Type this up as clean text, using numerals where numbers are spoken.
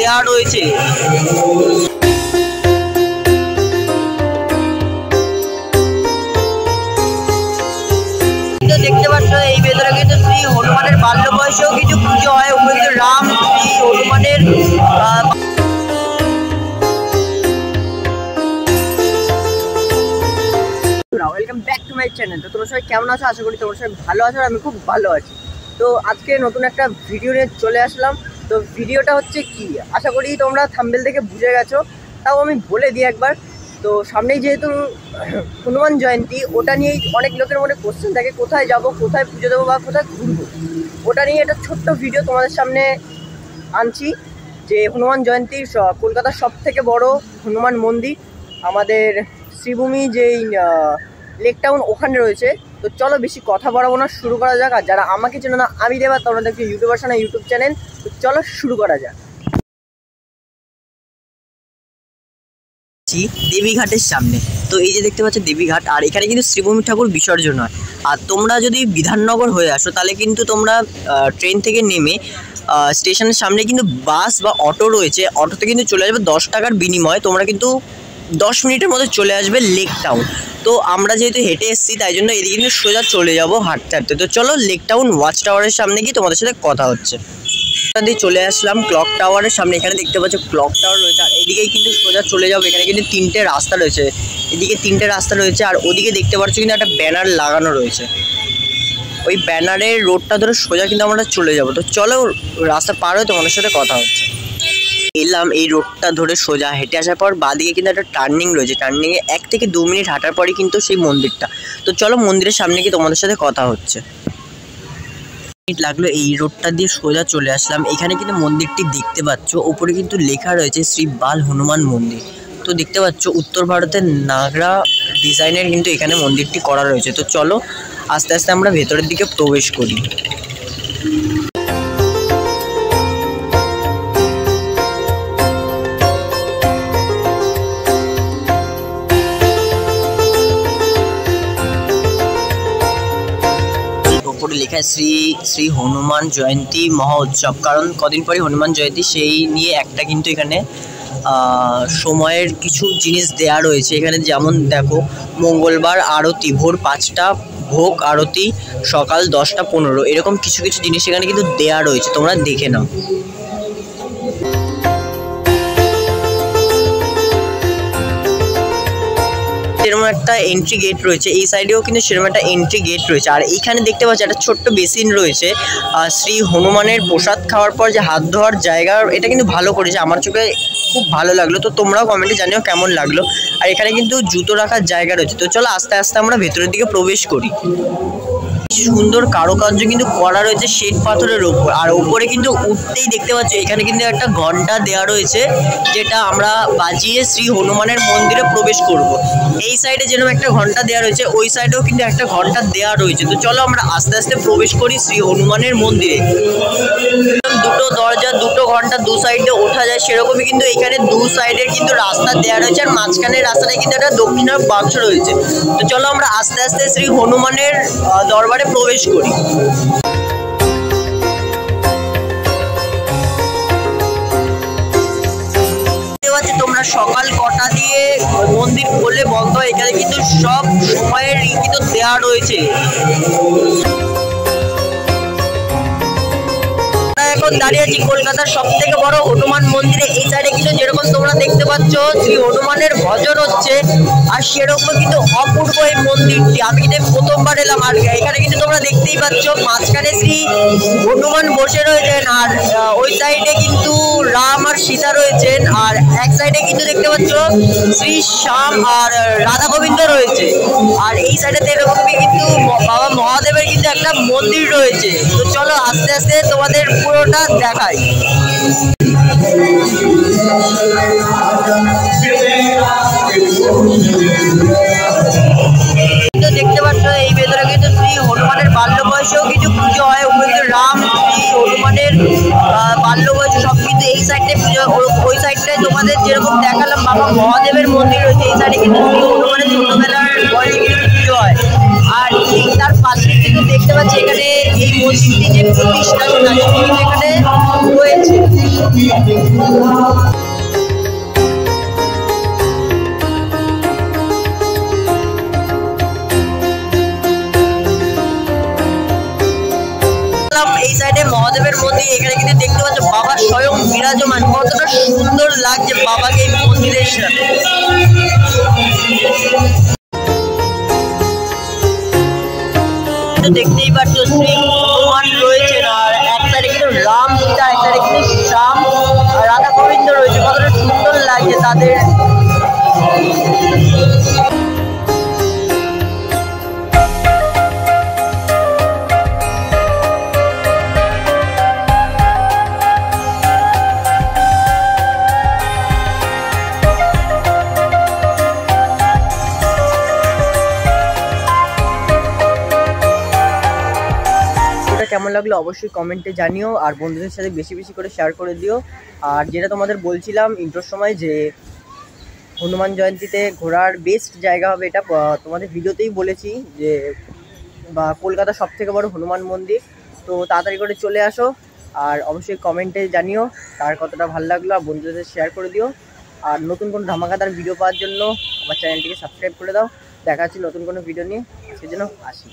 দেয়া রয়েছে। দেখতে পাচ্ছ এই ভেতরে কিন্তু শ্রী হনুমানের বাল্য বয়সেও কিছু পুজো হয়। উপরে কিন্তু রাম শ্রী হনুমানের welcome back to my channel. তো তোমরা সবাই কেমন আছো? আশা করি তোমরা সবাই ভালো আছো। আমি খুব ভালো আছি। তো আজকে নতুন একটা ভিডিও নিয়ে চলে আসলাম। তো ভিডিওটা হচ্ছে কি, আশা করি তোমরা থাম্বনেল থেকে বুঝে গেছো, তাও আমি বলে দিই একবার। তো সামনেই যেহেতু হনুমান জয়ন্তী, ওটা নিয়েই অনেক লোকের মনে কোশ্চেন থাকে, কোথায় যাব, কোথায় পুজো দেবো বা কোথায় ঘুরবো। ওটা নিয়ে একটা ছোট্ট ভিডিও তোমাদের সামনে আনছি, যে হনুমান জয়ন্তীর কলকাতার সবথেকে বড় হনুমান মন্দির আমাদের শ্রীভূমি যেই লেক টাউন ওখানে রয়েছে। তো চলো বেশি কথা বাড়াবো না, শুরু করা যাক। আর যারা আমাকে চেনো না, আমি দেবা, তোমরা দেখি ইউটিউবার না ইউটিউব চ্যানেল। তো চলো শুরু করা যাক। দেবীঘাটের সামনে, তো এই যে দেখতে পাচ্ছ দেবীঘাট, আর এখানে কিন্তু শ্রীভূমি ঠাকুর বিসর্জন হয়। আর তোমরা যদি বিধাননগর হয়ে আসো, তাহলে কিন্তু তোমরা ট্রেন থেকে নেমে স্টেশনের সামনে কিন্তু বাস বা অটো রয়েছে, অটোতে কিন্তু চলে আসবে 10 টাকার বিনিময়ে। তোমরা কিন্তু 10 মিনিটের মধ্যে চলে আসবে লেক টাউন। তো আমরা যেহেতু হেঁটে এসেছি, তাই জন্য এদিকে কিন্তু সোজা চলে যাব হাঁটতে হাঁটতে। তো চলো লেক টাউন ওয়াচ টাওয়ারের সামনে গিয়ে তোমাদের সাথে কথা হচ্ছে। দিয়ে চলে আসলাম ক্লক টাওয়ারের সামনে। এখানে দেখতে পাচ্ছ ক্লক টাওয়ার রয়েছে, আর এদিকেই কিন্তু সোজা চলে যাবো। এখানে কিন্তু 3টে রাস্তা রয়েছে, এদিকে 3টে রাস্তা রয়েছে, আর ওদিকে দেখতে পাচ্ছ কিন্তু একটা ব্যানার লাগানো রয়েছে। ওই ব্যানারের রোডটা ধরে সোজা কিন্তু আমরা চলে যাব। তো চলো রাস্তা পার হয়ে তোমাদের সাথে কথা হচ্ছে। এলাম এই রোডটা ধরে সোজা হেঁটে আসার পর বাঁদিকে কিন্তু একটা টার্নিং রয়েছে। টার্নিংয়ে 1 থেকে 2 মিনিট হাঁটার পরই কিন্তু সেই মন্দিরটা। তো চলো মন্দিরের সামনে গিয়ে তোমাদের সাথে কথা হচ্ছে। লাগলো এই রোডটা দিয়ে সোজা চলে আসলাম। এখানে কিন্তু মন্দিরটি দেখতে পাচ্ছ, ওপরে কিন্তু লেখা রয়েছে শ্রী বাল হনুমান মন্দির। তো দেখতে পাচ্ছ উত্তর ভারতের নাগরা ডিজাইনের কিন্তু এখানে মন্দিরটি করা রয়েছে। তো চলো আস্তে আস্তে আমরা ভেতরের দিকে প্রবেশ করি। লেখা শ্রী শ্রী হনুমান জয়ন্তী মহা উৎসব, কারণ কদিন পরে হনুমান জয়ন্তী, সেই নিয়ে একটা কিন্তু এখানে সময়ের কিছু জিনিস দেয়া রয়েছে। এখানে যেমন দেখো, মঙ্গলবার আরতি ভোর 5টা, ভোগ আরতি সকাল 10টা 15, এরকম কিছু কিছু জিনিস এখানে কিন্তু দেয়া রয়েছে, তোমরা দেখে নাও। সেরকম একটা এন্ট্রি গেট রয়েছে, এই সাইডেও কিন্তু সেরকম একটা এন্ট্রি গেট রয়েছে। আর এইখানে দেখতে পাচ্ছি একটা ছোট্ট বেসিন রয়েছে। শ্রী হনুমানের প্রসাদ খাওয়ার পর যে হাত ধোয়ার জায়গা, এটা কিন্তু ভালো করেছে, আমার চোখে খুব ভালো লাগলো। তো তোমরাও কমেন্টে জানিও কেমন লাগলো। আর এখানে কিন্তু জুতো রাখার জায়গা রয়েছে। তো চলো আস্তে আস্তে আমরা ভেতরের দিকে প্রবেশ করি। সুন্দর কারুকার্য কিন্তু করা রয়েছে শ্বেত পাথরের ওপর। আর ওপরে কিন্তু উঠতেই দেখতে পাচ্ছ এখানে কিন্তু একটা ঘন্টা দেওয়া রয়েছে, যেটা আমরা বাজিয়ে শ্রী হনুমানের মন্দিরে প্রবেশ করব। এই সাইডে যেরকম একটা ঘন্টা দেওয়া রয়েছে, ওই সাইডেও কিন্তু একটা ঘন্টা দেওয়া রয়েছে। তো চলো আমরা আস্তে আস্তে প্রবেশ করি শ্রী হনুমানের মন্দিরে। দুটো দরজা, দুটো ঘন্টা, দু সাইডে ওঠা যায়, সেরকমই কিন্তু এখানে দু সাইডের কিন্তু রাস্তা দেওয়া রয়েছে। আর মাঝখানের রাস্তাটায় কিন্তু একটা দক্ষিণার বাক্স রয়েছে। তো চলো আমরা আস্তে আস্তে শ্রী হনুমানের দরবারে প্রবেশ করি। তোমরা সকাল কটা দিয়ে মন্দির খোলে বন্ধ হয়, এখানে কিন্তু সব সময়ের কিন্তু দেওয়া রয়েছে। এখন দাঁড়িয়ে আছি কলকাতার সবথেকে বড় হনুমান মন্দিরে। এই সাইডে কিন্তু যেরকম তোমরা দেখতে পাচ্ছ শ্রী হনুমানের ভজন হচ্ছে, আর সেরকম কিন্তু অপূর্ব এই মন্দিরটি। আমি কিন্তু প্রথমবার এলাম। আর এখানে কিন্তু তোমরা দেখতেই পাচ্ছ মাঝখানে শ্রী হনুমান বসে রয়েছেন, আর ওই সাইডে কিন্তু রাম আর সীতা রয়েছেন, আর এক সাইডে কিন্তু দেখতে পাচ্ছ শ্রী শ্যাম আর রাধা গোবিন্দ রয়েছে। আর এই সাইডে এরকমই কিন্তু বাবা মহাদেবের কিন্তু একটা মন্দির রয়েছে। তো চলো আস্তে আস্তে তোমাদের পুরোটা দেখাই। দেখতে পাচ্ছ এই ভেতরে কিন্তু শ্রী হনুমানের বাল্য বয়সেও কিছু পুজো হয়। উপরে রাম শ্রী হনুমানের বাল্য বয়স সব কিন্তু এই সাইডে পুজো। ওই সাইডটায় তোমাদের যেরকম দেখালাম বাবা মহাদেবের মন্দির রয়েছে, এই সাইডে কিন্তু শ্রী হনুমানের ছোটবেলার বয়সে কিন্তু পুজো হয়। আর তার পাশে কিন্তু দেখতে পাচ্ছি এখানে এই মন্দিরটি যে প্রতিষ্ঠা সেটা কিন্তু এখানে রয়েছে। এই সাইডে মহাদেবের মন্দির, এখানে কিন্তু দেখতে পাচ্ছ বাবা স্বয়ং বিরাজমান, কতটা সুন্দর লাগছে বাবাকে এই মন্দিরের সাথে। দেখতেই পাচ্ছ শ্রী হনুমান রয়েছে, আর এক সাইডে কিন্তু রাম সীতা, এক সাইডে কিন্তু শ্যাম রাধা গোবিন্দ রয়েছে, কতটা সুন্দর লাগছে তাদের। কেমন লাগলো অবশ্যই কমেন্টে জানিও, আর বন্ধুদের সাথে বেশি বেশি করে শেয়ার করে দিও। আর যেটা তোমাদের বলছিলাম ইন্ট্রোর সময়, যে হনুমান জয়ন্তীতে ঘোরার বেস্ট জায়গা হবে এটা, তোমাদের ভিডিওতেই বলেছি যে বা কলকাতার সবথেকে বড় হনুমান মন্দির। তো তাড়াতাড়ি করে চলে আসো, আর অবশ্যই কমেন্টে জানিও তার কতটা ভালো লাগলো, আর বন্ধুদের শেয়ার করে দিও। আর নতুন কোনো ধামাকাদার ভিডিও পাওয়ার জন্য আমার চ্যানেলটিকে সাবস্ক্রাইব করে দাও। দেখা হচ্ছে নতুন কোনো ভিডিও নিয়ে, সেজন্য আসি।